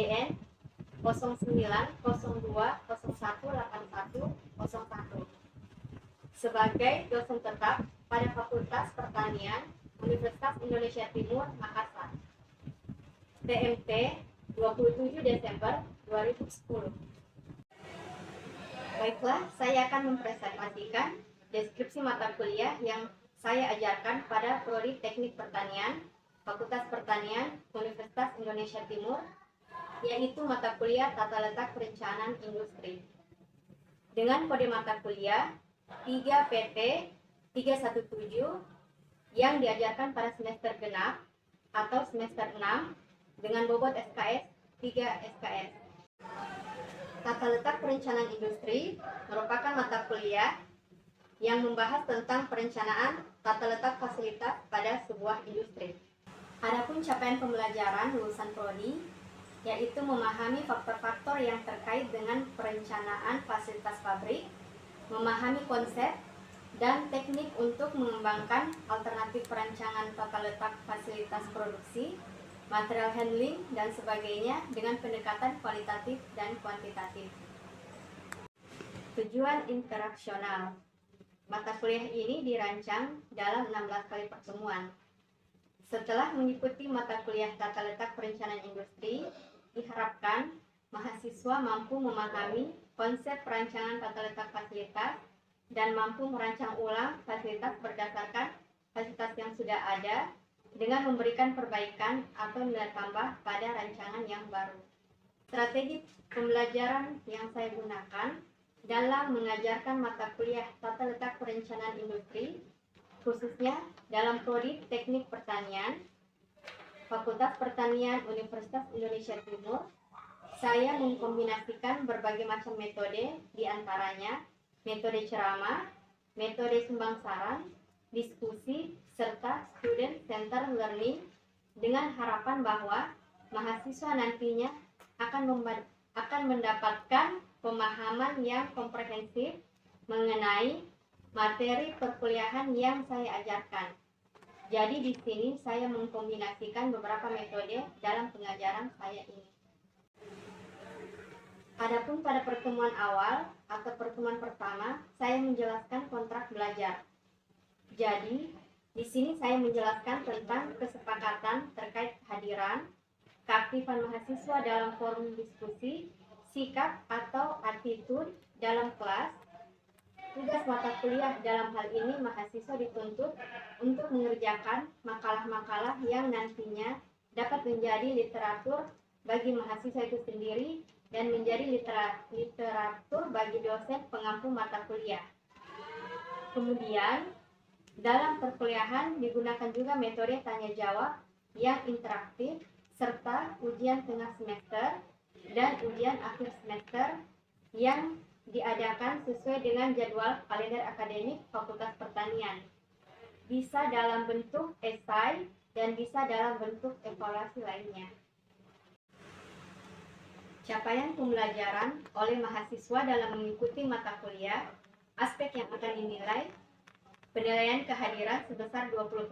IGN 0902018101 sebagai dosen tetap pada Fakultas Pertanian Universitas Indonesia Timur, Makassar. TMT 27 Desember 2010. Baiklah, saya akan mempresentasikan deskripsi mata kuliah yang saya ajarkan pada Prodi Teknik Pertanian, Fakultas Pertanian, Universitas Indonesia Timur, yaitu mata kuliah Tata Letak Perencanaan Industri. Dengan kode mata kuliah 3PT 317 yang diajarkan pada semester genap atau semester 6 dengan bobot SKS 3 SKS. Tata Letak Perencanaan Industri merupakan mata kuliah yang membahas tentang perencanaan tata letak fasilitas pada sebuah industri. Adapun capaian pembelajaran lulusan prodi yaitu memahami faktor-faktor yang terkait dengan perencanaan fasilitas pabrik, memahami konsep dan teknik untuk mengembangkan alternatif perancangan tata letak fasilitas produksi, material handling, dan sebagainya dengan pendekatan kualitatif dan kuantitatif. Tujuan interaksional. Mata kuliah ini dirancang dalam 16 kali pertemuan. Setelah mengikuti mata kuliah Tata Letak Perencanaan Industri, diharapkan mahasiswa mampu memahami konsep perancangan tata letak fasilitas dan mampu merancang ulang fasilitas berdasarkan fasilitas yang sudah ada dengan memberikan perbaikan atau nilai tambah pada rancangan yang baru. Strategi pembelajaran yang saya gunakan dalam mengajarkan mata kuliah Tata Letak Perencanaan Industri, khususnya dalam Prodi Teknik Pertanian, Fakultas Pertanian Universitas Indonesia Timur, saya mengkombinasikan berbagai macam metode, diantaranya metode ceramah, metode sumbang saran, diskusi, serta student center learning dengan harapan bahwa mahasiswa nantinya akan mendapatkan pemahaman yang komprehensif mengenai materi perkuliahan yang saya ajarkan. Jadi di sini saya mengkombinasikan beberapa metode dalam pengajaran saya ini. Adapun pada pertemuan awal atau pertemuan pertama, saya menjelaskan kontrak belajar. Jadi, di sini saya menjelaskan tentang kesepakatan terkait kehadiran, keaktifan mahasiswa dalam forum diskusi, sikap atau attitude dalam kelas. Tugas mata kuliah dalam hal ini mahasiswa dituntut untuk mengerjakan makalah-makalah yang nantinya dapat menjadi literatur bagi mahasiswa itu sendiri dan menjadi literatur bagi dosen pengampu mata kuliah. Kemudian, dalam perkuliahan digunakan juga metode tanya jawab yang interaktif serta ujian tengah semester dan ujian akhir semester yang diadakan sesuai dengan jadwal kalender akademik Fakultas Pertanian. Bisa dalam bentuk esai dan bisa dalam bentuk evaluasi lainnya. Capaian pembelajaran oleh mahasiswa dalam mengikuti mata kuliah, aspek yang akan dinilai, penilaian kehadiran sebesar 20%,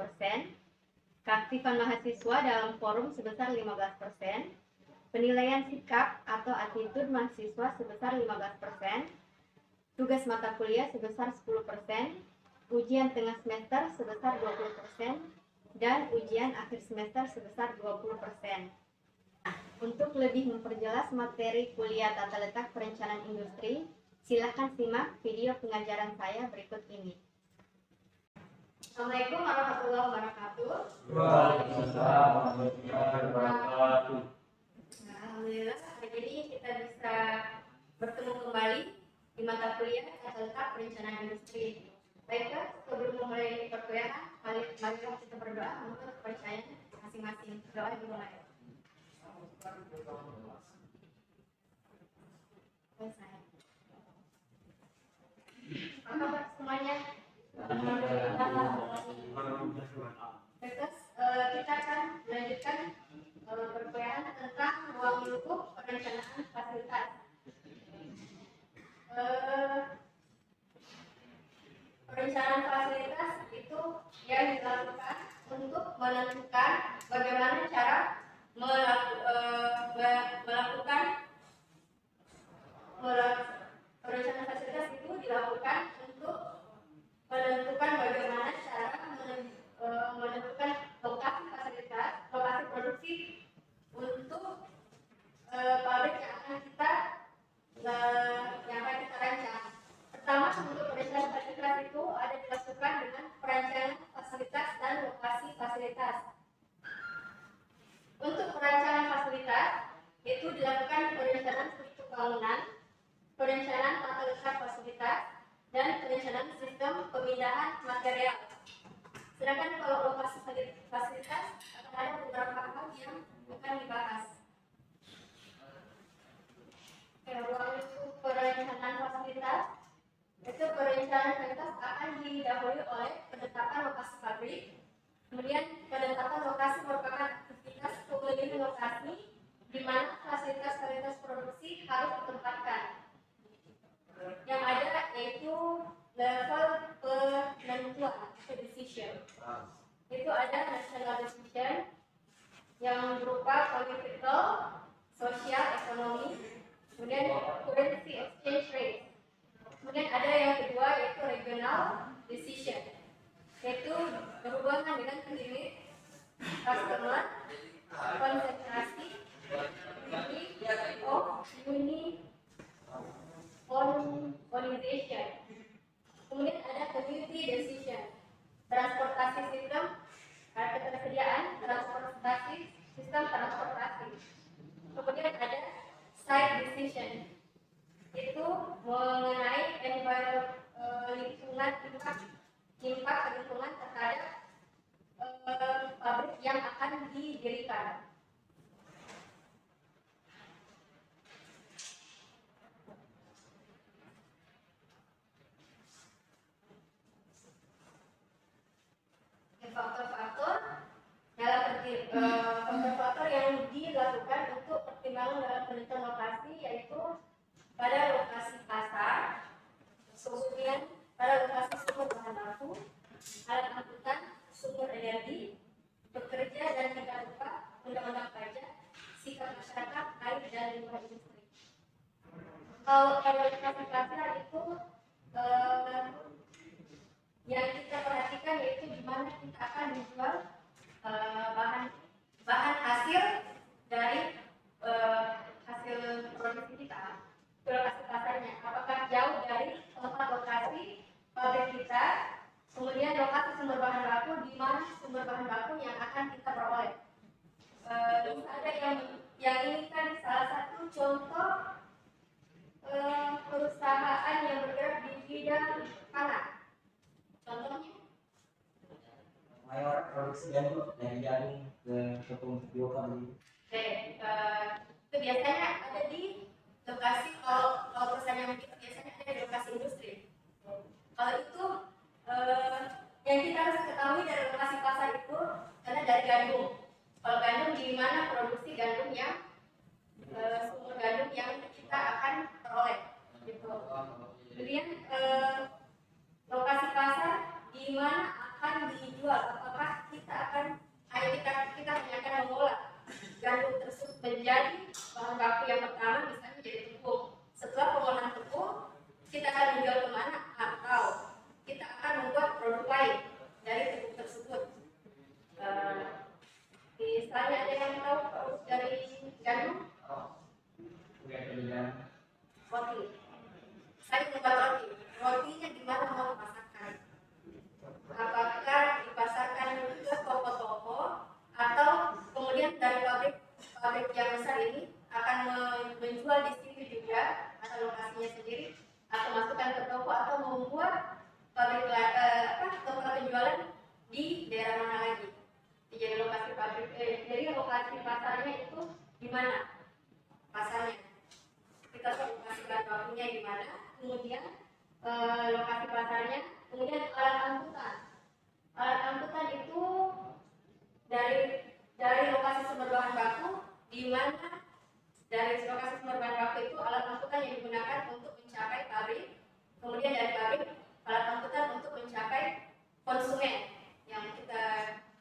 keaktifan mahasiswa dalam forum sebesar 15%, penilaian sikap atau attitude mahasiswa sebesar 15%, tugas mata kuliah sebesar 10%, ujian tengah semester sebesar 20%, dan ujian akhir semester sebesar 20%. Untuk lebih memperjelas materi kuliah Tata Letak Perencanaan Industri, silakan simak video pengajaran saya berikut ini. Assalamualaikum warahmatullahi wabarakatuh. Waalaikumsalam warahmatullahi wabarakatuh. Alhamdulillah, hari ini kita bisa bertemu kembali di mata kuliah Tata Letak Perencanaan Industri. Baiklah, sebelum memulai perkuliahan, mari kita berdoa menurut kepercayaan masing-masing. Doa dimulai. Apa kabar semuanya? Terus kita akan melanjutkan perkuliahan tentang ruang lingkup perencanaan fasilitas. Perencanaan fasilitas itu yang dilakukan untuk menentukan bagaimana cara melakukan bangunan, perencanaan tata letak fasilitas, dan perencanaan sistem pemindahan material. Sedangkan kalau lokasi fasilitas akan ada beberapa hal yang akan dibahas. Ruang lingkup perencanaan fasilitas itu perencanaan fasilitas akan didahului oleh penetapan lokasi pabrik, kemudian penetapan lokasi merupakan aktivitas pemilihan lokasi di mana fasilitas-fasilitas produksi harus ditempatkan. Yang ada yaitu level penentuan atau decision. Itu ada national decision yang berupa political, sosial, ekonomi, kemudian currency exchange rate. Kemudian ada yang kedua yaitu regional decision, yaitu berhubungan dengan limit customer, konsentrasi, of organization. Kemudian ada community decision, transportasi sistem, ketersediaan transportasi, sistem transportasi. Kemudian ada site decision, itu mengenai lingkungan, impact lingkungan terhadap pabrik yang akan didirikan. Faktor-faktor yang dilakukan untuk pertimbangan dalam penentuan lokasi yaitu pada lokasi pasar, kemudian pada lokasi sumber bahan baku, alat angkutan, sumber energi, pekerja dan tidak lupa undang-undang pajak, sikap masyarakat, air dan limbah industri. Kalau lokasi pasar itu yang kita perhatikan yaitu di mana kita akan menjual bahan hasil dari hasil produksi kita ke lokasi pasarnya. Apakah jauh dari tempat lokasi pabrik kita, kemudian lokasi sumber bahan baku, di mana sumber bahan baku yang akan kita peroleh. Bisa ada yang ini kan salah satu contoh perusahaan yang bergerak di bidang pangan. Contohnya Mayor produksi gandum dari jagung ke tepung tapioka begitu. Itu biasanya ada di lokasi, kalau perusahaan yang begitu biasanya ada di lokasi industri. Kalau itu yang kita harus ketahui dari lokasi pasar itu karena dari gandum. Kalau gandum di mana produksi gandum yang sumber gandum yang kita akan peroleh gitu. Kemudian lokasi pasar di mana akan dijual, apakah kita akan kita hanya akan mengolah gandum tersebut menjadi bahan baku yang pertama, misalnya menjadi tepung. Setelah pengolahan tepung, kita akan menjual kemana, atau kita akan membuat produk lain dari tepung tersebut. Misalnya ada yang tahu produk dari gandum? Roti. Saya membuat roti. Rotinya di mana mau dipasarkan? Apakah dipasarkan ke toko-toko atau kemudian dari pabrik yang besar ini akan menjual di situ juga atau lokasinya sendiri, atau masukkan ke toko atau membuat tempat penjualan di daerah mana lagi? Jadi lokasi pabrik, jadi lokasi pasarnya itu di mana pasarnya? Kita tahu lokasi bahan bakunya di mana, kemudian lokasi pasarnya, kemudian alat angkutan. Alat angkutan itu dari lokasi sumber bahan baku, di mana dari lokasi sumber bahan baku itu alat angkutan yang digunakan untuk mencapai pabrik, kemudian dari pabrik alat angkutan untuk mencapai konsumen yang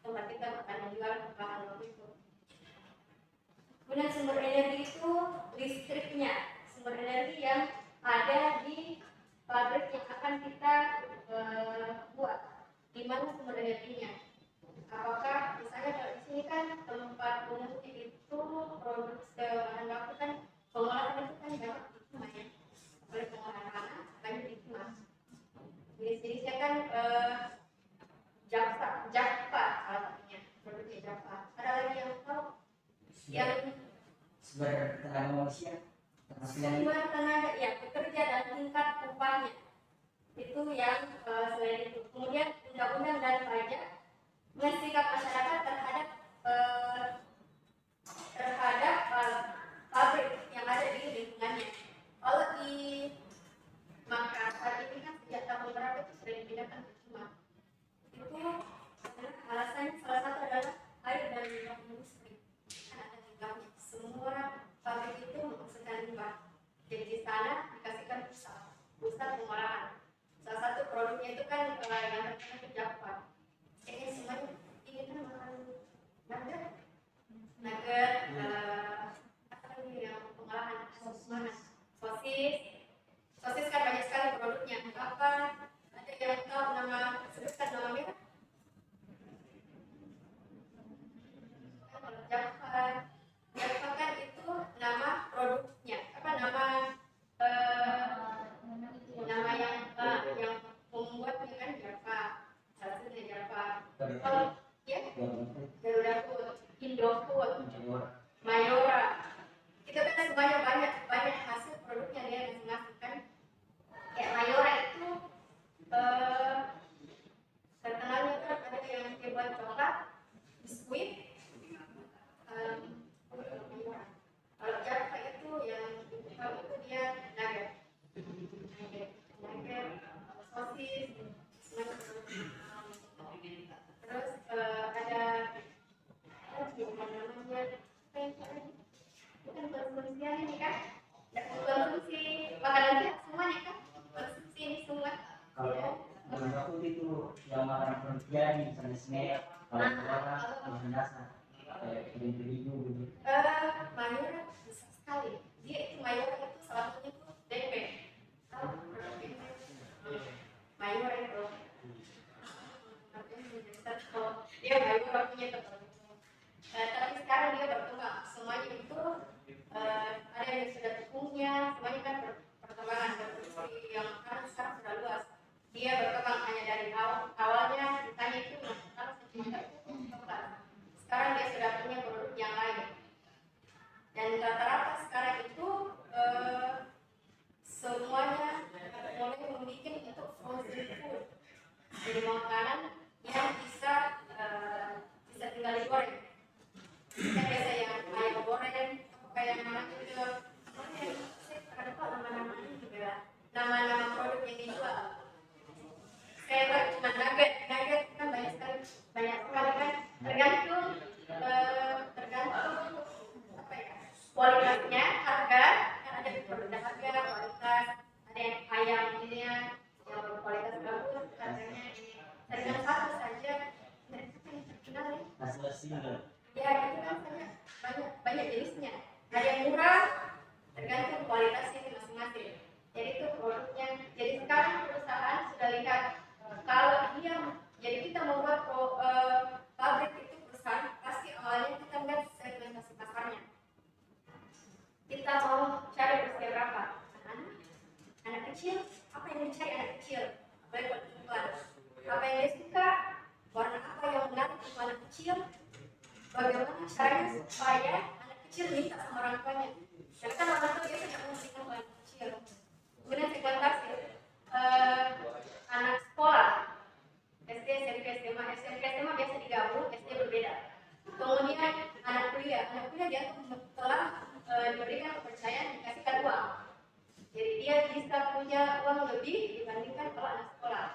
tempat kita akan menjual bahan baku itu. Kemudian sumber energi itu listriknya, sumber energi yang ada di pabrik yang akan kita buat. Di mana sumber energinya? Apakah misalnya kalau di sini kan tempat umumnya itu produksi bahan baku kan pengolahan itu kan banyak dikemas ya, oleh pengolahan tanah banyak dikemas. Di sini saya kan Java salah satunya, produknya Java. Ada lagi yang tahu? Yang sumber tenaga manusia. Jumlah tenaga ya pekerja dan tingkat upahnya itu yang selain itu. Kemudian undang-undang dan pajak sikap masyarakat terhadap pabrik yang ada di lingkungannya. Kalau di Makassar ini kan sejak tahun berapa itu sudah dipindahkan ke Sumatera. Itu alasannya salah satu adalah air dan limbah industri. Kan ada limbahnya. Semua pabrik itu menghasilkan limbah. Jadi di sana dikasihkan pusat pengolahan. Salah satu produknya itu kan yang terkena itu Java. Kayaknya semuanya ini kan makan nugget, apa lagi yang pengolahan sosis kan banyak sekali produknya. Apa ada yang tahu sebutkan nama merek? Kalau Java kan itu nama produknya, apa nama yang membuatnya kan Java, salah satunya Java. Kalau ya Garuda Food, Indofood, Mayora, itu kan semuanya banyak hasil produknya dia masing-masing kan. Kayak Mayora itu terkenalnya kan ada yang buat coklat, biskuit. Kalau Java itu yang itu dia nugget, sosis, terus ada namanya bukan konsumsi ini kan, konsumsi makanan sehat semuanya kan, konsumsi ini semua. Kalau aku itu yang makanan kerja misalnya snack, kalau makanan dasar kayak beli gitu. Mayora besar sekali. Dia itu Mayora itu salah satunya itu DP. Tahu Mayora itu. Dia Mayora punya tempat. Tapi sekarang dia berkembang. Semuanya itu ada yang sudah tepungnya, semuanya kan perkembangan berproduksi yang karena sekarang sudah luas. Dia berkembang hanya dari awalnya ditanya itu kalau sekarang dia sudah punya produk yang lain. Dan rata-rata sekarang itu semuanya mulai membuat itu frozen food. Jadi makanan yang bisa tinggal digoreng. Kita biasa yang ayam goreng, kayak namanya itu, saya lupa nama-namanya juga. Nama-nama produk yang dijual. Saya tahu cuma nugget kan banyak sekali kan. Tergantung apa ya, kualitasnya, harga, kan ada produk harga, kualitas, ada yang ayam ini yang berkualitas bagus, harganya ini. Dengan satu saja, dari apa yang terkenal ya? Hasil single. Ya itu kan banyak jenisnya. Ada yang murah, tergantung kualitasnya masing-masing. Jadi itu produknya. Jadi sekarang perusahaan sudah lihat kalau dia, jadi kita membuat pabrik itu perusahaan, pasti awalnya kita lihat segmentasi pasarnya. Kita mau cari usia berapa? Anak kecil, apa yang dicari anak kecil? Baik buat perempuan. Apa yang dia suka? Warna apa yang menarik untuk anak kecil? Bagaimana caranya supaya anak kecil minta sama orang tuanya? Karena kan orang tua biasanya mengasihkan anak kecil. Kemudian segmentasi anak sekolah, SD, SMP, SMA. SMP, SMA biasa digabung, SD berbeda. Kemudian anak kuliah dia telah diberikan kepercayaan, dikasihkan uang. Jadi dia bisa punya uang lebih dibandingkan kalau anak sekolah.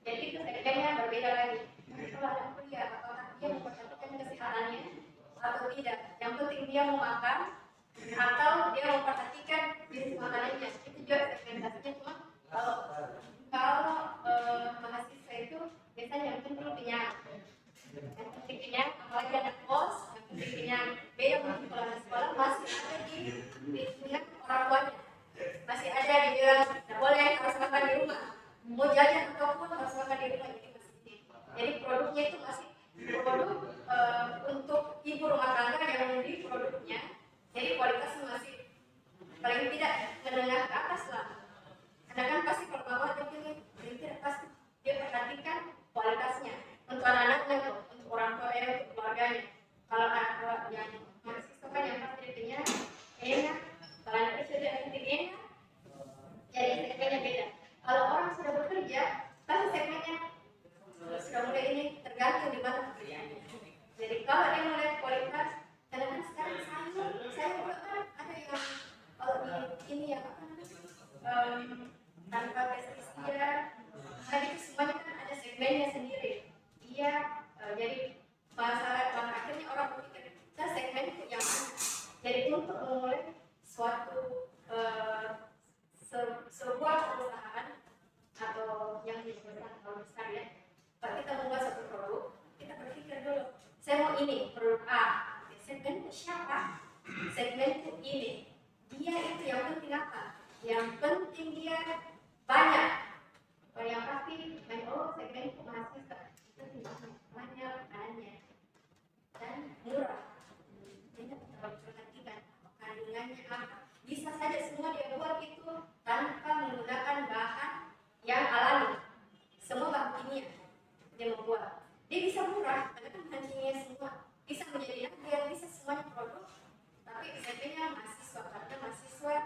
Jadi itu segmennya berbeda lagi. Kalau anak kuliah, apakah dia memperhatikan kesehatannya atau tidak? Yang penting dia mau makan atau dia memperhatikan jenis makanannya. Itu juga segmentasinya. Cuma kalau mahasiswa itu biasanya yang penting kenyang. Yang penting kenyang, apalagi anak kos, yang penting kenyang. Beda mungkin kalau anak sekolah masih ada di lingkungan orang tuanya. Masih ada dibilang tidak boleh, harus makan di rumah. Mau jajan apapun harus makan di rumah. Jadi produknya itu masih produk untuk ibu rumah tangga yang membeli produknya. Jadi kualitasnya masih paling tidak menengah ke atas lah. Karena kan pasti kalau bapak dia pilih, paling tidak pasti dia perhatikan kualitasnya untuk anak-anaknya, untuk orang tua untuk keluarganya. Kalau anak yang mahasiswa kan yang pasti dia enak, kalau anak kecil dia suatu sebuah perusahaan atau yang disebutkan kalau besar ya, kalau kita membuat satu produk, kita berpikir dulu, saya mau ini produk A, segmen itu siapa? Segmen itu ini, dia itu yang penting apa? Yang penting dia banyak. Kalau yang pasti, segmen itu mahasiswa, itu tidak banyak makanannya dan murah. Jadi kita harus perhatikan kandungannya apa. Bisa saja semua dia buat itu tanpa menggunakan bahan yang alami, semua bahan kimia dia membuat. Dia bisa murah, karena kan bahan kimia semua bisa menjadi yang bisa semuanya produk. Tapi segmennya mahasiswa, karena mahasiswa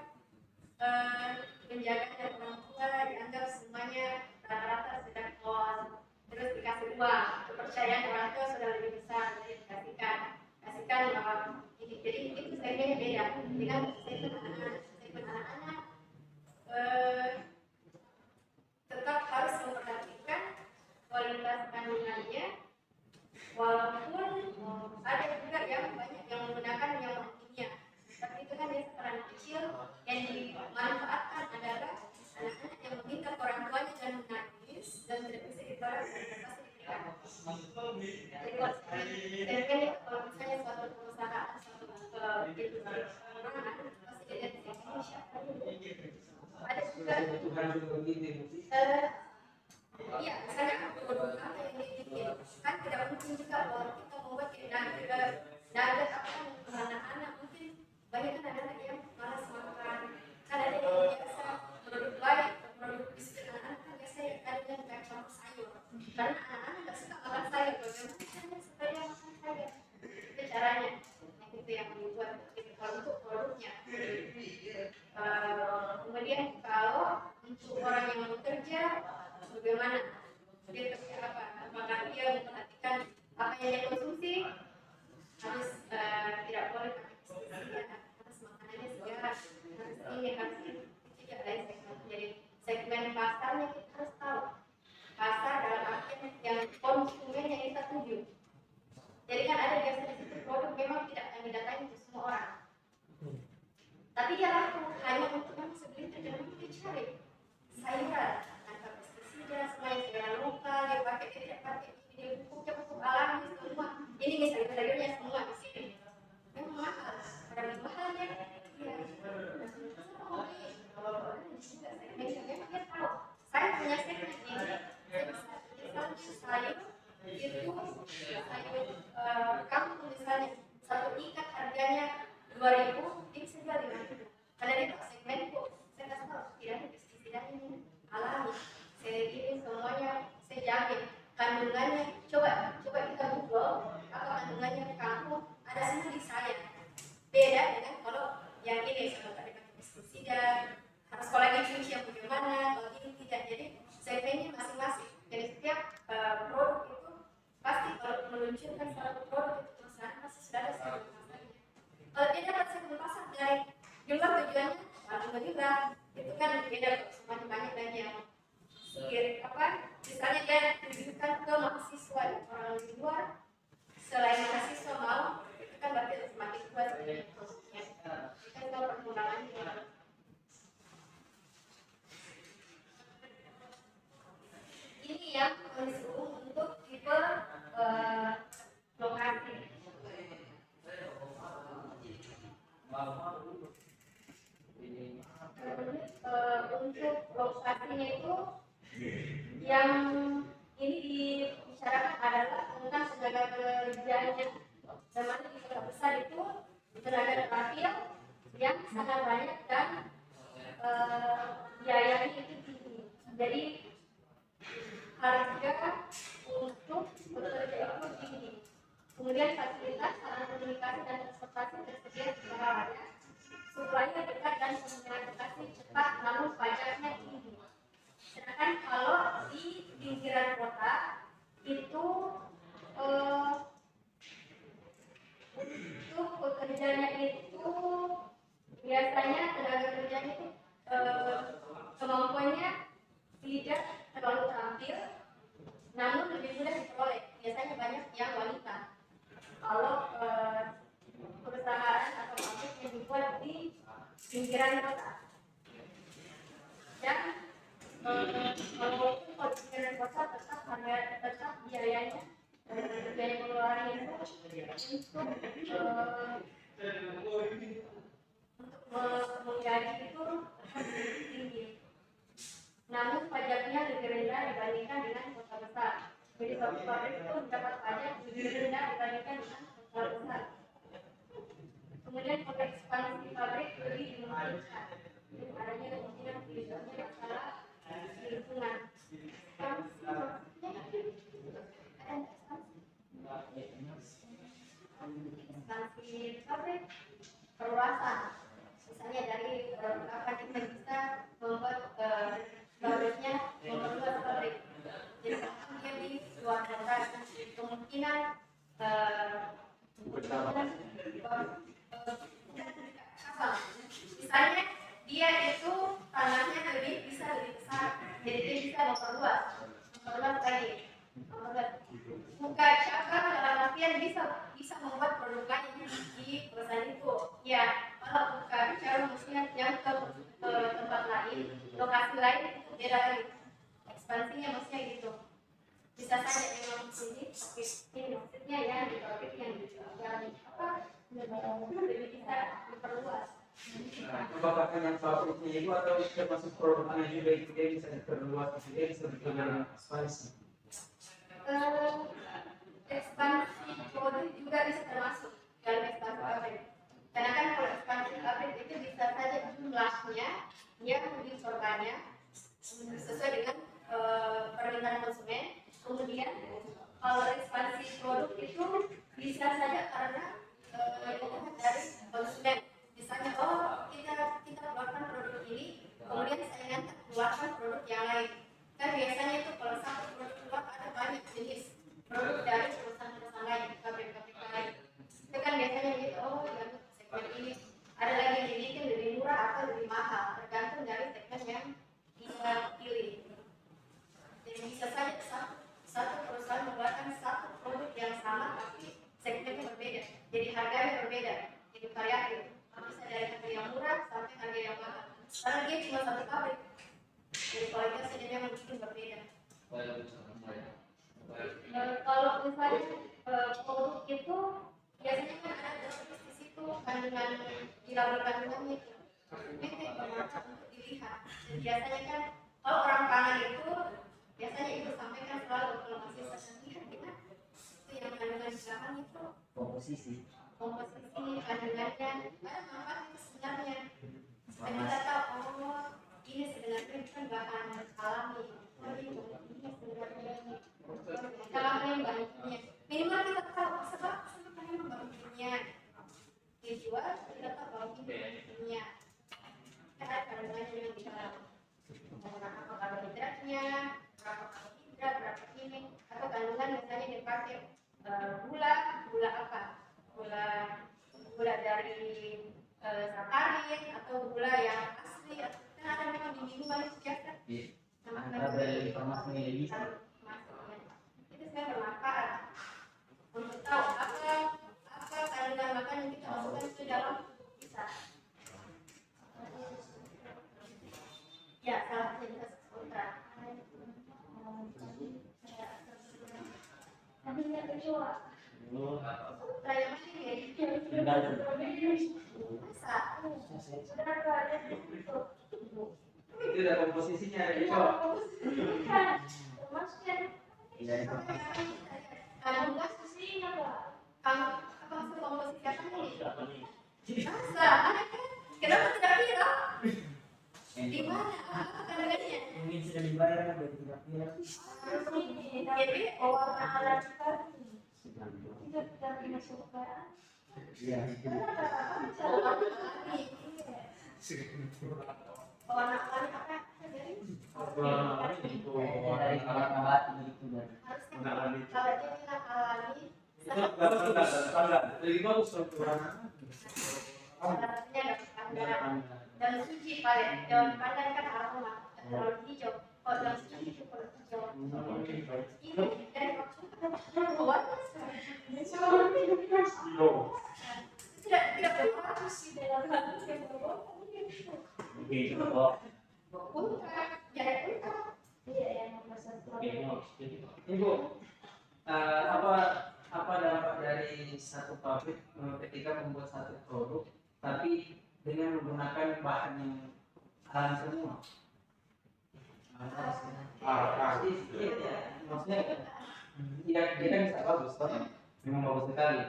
menjaga orang tua dianggap semuanya rata-rata sudah kos, terus dikasih uang, kepercayaan orang tua sudah lebih besar, jadi kasihkan ini. Jadi itu segmennya beda dengan segmen anak-anak. Tetap harus memperhatikan kualitas kandungannya, walaupun ada juga yang banyak yang menggunakan yang bahan kimia, tapi itu kan dia sekarang kecil. Yang dimanfaatkan adalah anak-anak yang meminta ke orang tuanya dan menangis dan tidak bisa ditolak dan pasti diberikan. Jadi kalau misalnya suatu perusahaan, suatu perusahaan pasti dilihat segmennya siapa dulu. Ada juga iya, misalnya produk apa yang dibikin, kan tidak mungkin juga bahwa kita membuat nugget apa untuk anak-anak. Mungkin banyak kan anak-anak yang malas makan, kan ada yang biasa produk baik, produk biskuit anak-anak kan biasa ada yang nggak campur sayur, karena anak-anak nggak suka makan sayur. Bagaimana caranya supaya makan sayur? Itu caranya, itu yang dibuat kalau untuk produknya. Kemudian kalau untuk orang yang bekerja, bagaimana dia kerja apa? Apakah dia memperhatikan apa yang dia konsumsi? Harus tidak boleh pakai pestisida, harus makanannya segar, harus ini. Itu juga lain segmen. Jadi segmen pasarnya kita harus tahu. Pasar dalam artian yang konsumen yang kita tuju. Jadi kan ada biasa di situ produk memang tidak akan didatangi untuk semua orang. Tapi dia laku hanya untuk yang segelintir dan dia cari sayuran tanpa pestisida, semuanya sayuran lokal, dia pakai, dia tidak pakai ini, dia pupuk alami semua. Ini misalnya sayurnya semua di sini. Memang mahal, karena mahalnya dia memang dia tahu. Saya punya segmen ini, saya bisa misalnya sayur itu sayur kampung misalnya satu ikat harganya 2.000, dia bisa jual 5.000. Karena dia tahu segmenku, saya kasih tahu tidak ada pestisida ini alami. Saya ini semuanya saya jamin kandungannya. Coba kita google apa kandungannya di kampung, ada semua di saya. Beda dengan kalau yang ini sama tadi pakai pestisida, harus kalau lagi cuci yang bagaimana, kalau ini tidak. Jadi segmennya masing-masing. Jadi setiap produk itu pasti kalau meluncurkan satu produk itu perusahaan pasti sudah ada segmen pasarnya. Kalau dia dapat segmen pasar dari di luar tujuannya, alhamdulillah itu kan beda. Semuanya banyak lagi yang misalnya dia ditujukan ke mahasiswa dan orang di luar, selain mahasiswa mau, itu kan berarti semakin kuat segmen produknya. Ini kan kalau perkembangannya. Ini yang kondisi umum untuk tipe lokasi. Untuk lokasinya itu yang ini dibicarakan adalah tentang tenaga kerjanya. Zaman di kota besar itu tenaga terampil yang sangat banyak dan biayanya itu tinggi. Jadi harga untuk bekerja itu tinggi. Kemudian fasilitas sarana komunikasi dan transportasi tersedia di mana-mana. Suplainya dekat dan komunikasi cepat, namun pajaknya tinggi. Sedangkan kalau di pinggiran kota itu untuk pekerjanya itu biasanya tenaga kerjanya itu kemampuannya tidak terlalu terampil, namun lebih mudah diperoleh. Biasanya banyak yang wanita. Kalau perusahaan atau pabrik yang di pinggiran kota. Dan kalau pinggiran kota tetap biayanya biaya pengeluaran itu untuk menggaji itu lebih tinggi. Namun pajaknya lebih rendah dibandingkan dengan kota besar. Jadi suatu pabrik itu mendapat pajak lebih rendah dibandingkan dengan kota besar. Kemudian untuk ekspansi pabrik lebih dimungkinkan. Adanya kemungkinan tujuannya masalah lingkungan. Ekspansi pabrik perluasan. Misalnya dari kapan kita bisa membuat pabriknya memperluas pabrik. Jadi dia di luar kota kemungkinan misalnya dia itu tanahnya bisa lebih besar, jadi dia bisa memperluas lagi. Buka cabang dalam artian bisa membuat produk lain di perusahaan itu. Ya, kalau buka cabang maksudnya yang ke tempat lain, lokasi lain itu beda lagi. Ekspansinya maksudnya gitu. Bisa saja memang ini, tapi ini maksudnya ya di pabrik yang lebih bisa diperluas. Apakah yang pabriknya itu atau termasuk produknya juga itu dia bisa diperluas, dia bisa diperluas ekspansi? Ekspansi produk juga bisa termasuk dalam ekspansi pabrik. Karena kan kalau ekspansi pabrik itu bisa saja jumlahnya yang disorbannya sesuai dengan permintaan konsumen. Kemudian kalau ekspansi produk itu bisa saja karena dari konsumen. Misalnya, kita keluarkan produk ini, kemudian saingan keluarkan produk yang lain. Kan biasanya itu kalau satu produk keluar ada banyak jenis produk dari perusahaan-perusahaan lain, pabrik-pabrik lain. Itu kan biasanya gitu, yang segmen ini ada lagi yang dibikin lebih murah atau lebih mahal, tergantung dari segmen yang kita pilih. Jadi bisa saja satu perusahaan mengeluarkan satu produk yang sama tapi segmennya berbeda, jadi harganya berbeda, jadi variatif. Bisa dari harga yang murah sampai harga yang mahal. Karena dia cuma satu pabrik, jadi kualitasnya memang mungkin berbeda. Kalau misalnya produk itu biasanya kan ada di situ kandungan di label kandungannya itu, itu bermanfaat untuk dilihat. Dan biasanya kan kalau orang pangan itu biasanya ibu sampaikan selalu kalau masih sedang lihat kita itu yang kandungan di dalam itu komposisi kandungannya ada manfaat itu sebenarnya. Supaya kita tahu ini sebenarnya bukan bahan alami, ini sebenarnya dalam bahan kimia. Minimal kita tahu sebab memang bahan kimia dijual, kita tahu bahan kimia. Ada kandungannya yang di dalam. Berapa karbohidratnya, berapa karbohidrat, berapa ini, atau kandungan misalnya dipakai gula apa? Gula dari sakarin atau gula yang asli, kan ada memang di minuman itu biasa. Ada informasinya bisa. Itu sebenarnya bermanfaat untuk tahu apa kandungan makanan yang kita masukkan ke dalam tubuh kita. Ya, salah satunya bisa kontra. Tapi nggak tercoba. Saya masih ini. Masa? Sudah ada itu. Itu ada komposisinya ada cowok. Maksudnya kamu gas sih apa? Kamu apa maksud komposisi apa nih? Masa? Ada kan? Kenapa tidak viral? Di mana? Apa kandungannya? Mungkin sudah dibayar dari tidak viral. Jadi warna alat itu tidak masuk ke Iya. warna alat apa? Jadi Dari alat nabati gitu dari. harusnya kalau dia bilang alami, Lebih bagus untuk warna. salah satunya daun suci paling. Daun pandan kan aroma terlalu hijau. Kalau daun suci itu kalau hijau. Ini dari warna tidak perlu sih dalam Begitu kok. Ibu, apa dampak dari satu pabrik ketika membuat satu produk tapi dengan menggunakan bahan yang alami semua? Maksudnya dia kan bisa bagus toh, memang bagus sekali.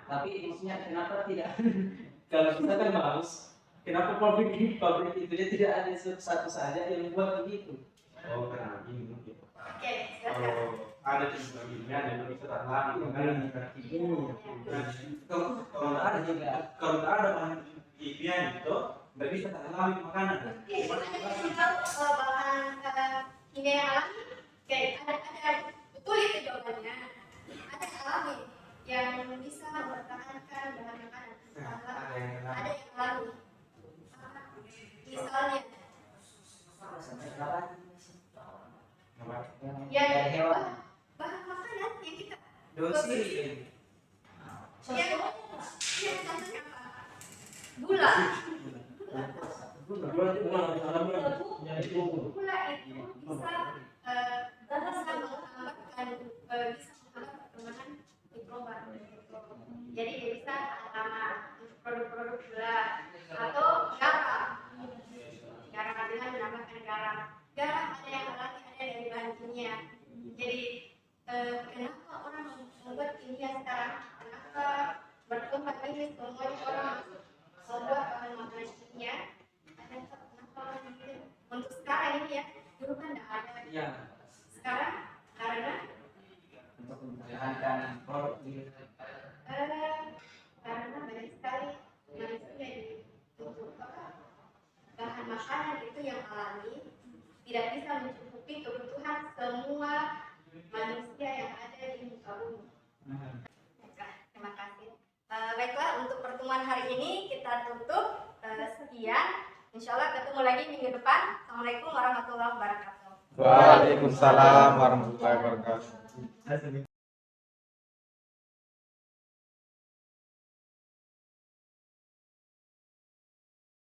Tapi maksudnya kenapa tidak? Kalau kita kan bagus, kenapa pabrik itu dia tidak ada satu saja yang membuat begitu? Oh, karena ini mungkin. Oke, silakan. Kalau ada jenis ilmiah yang bisa terlari, kalau nggak ada kalau nggak ada bahan ilmiah itu nggak bisa terlari makanan. Kalau bahan kimia yang alami, kayak ada betul itu jawabannya. Ada yang alami yang bisa mempertahankan bahan makanan. Ada yang alami. Misalnya, Dari hewan. bahan makanan yang kita Dosi. yang contohnya apa? Gula. Gula itu bisa menghambatkan perkembangan mikroba. Jadi dia bisa sama produk-produk gula atau garam. Garam dengan menambahkan garam. Garam ada yang alami, ada dari bahan kimia. Jadi kenapa orang membuat kimia sekarang? Kenapa berkembang ini semuanya orang membuat bahan makanan kimia? Kenapa orang gitu? Untuk sekarang ini ya, dulu kan tidak ada. Ya, Sekarang karena Untuk mempertahankan produk gitu. karena banyak sekali manusia untuk bahan makanan itu yang alami tidak bisa mencukupi kebutuhan semua manusia yang ada di muka bumi. Baiklah, terima kasih. Baiklah, untuk pertemuan hari ini kita tutup. Sekian. Insya Allah ketemu lagi minggu depan. Assalamualaikum warahmatullahi wabarakatuh. Waalaikumsalam warahmatullahi wabarakatuh.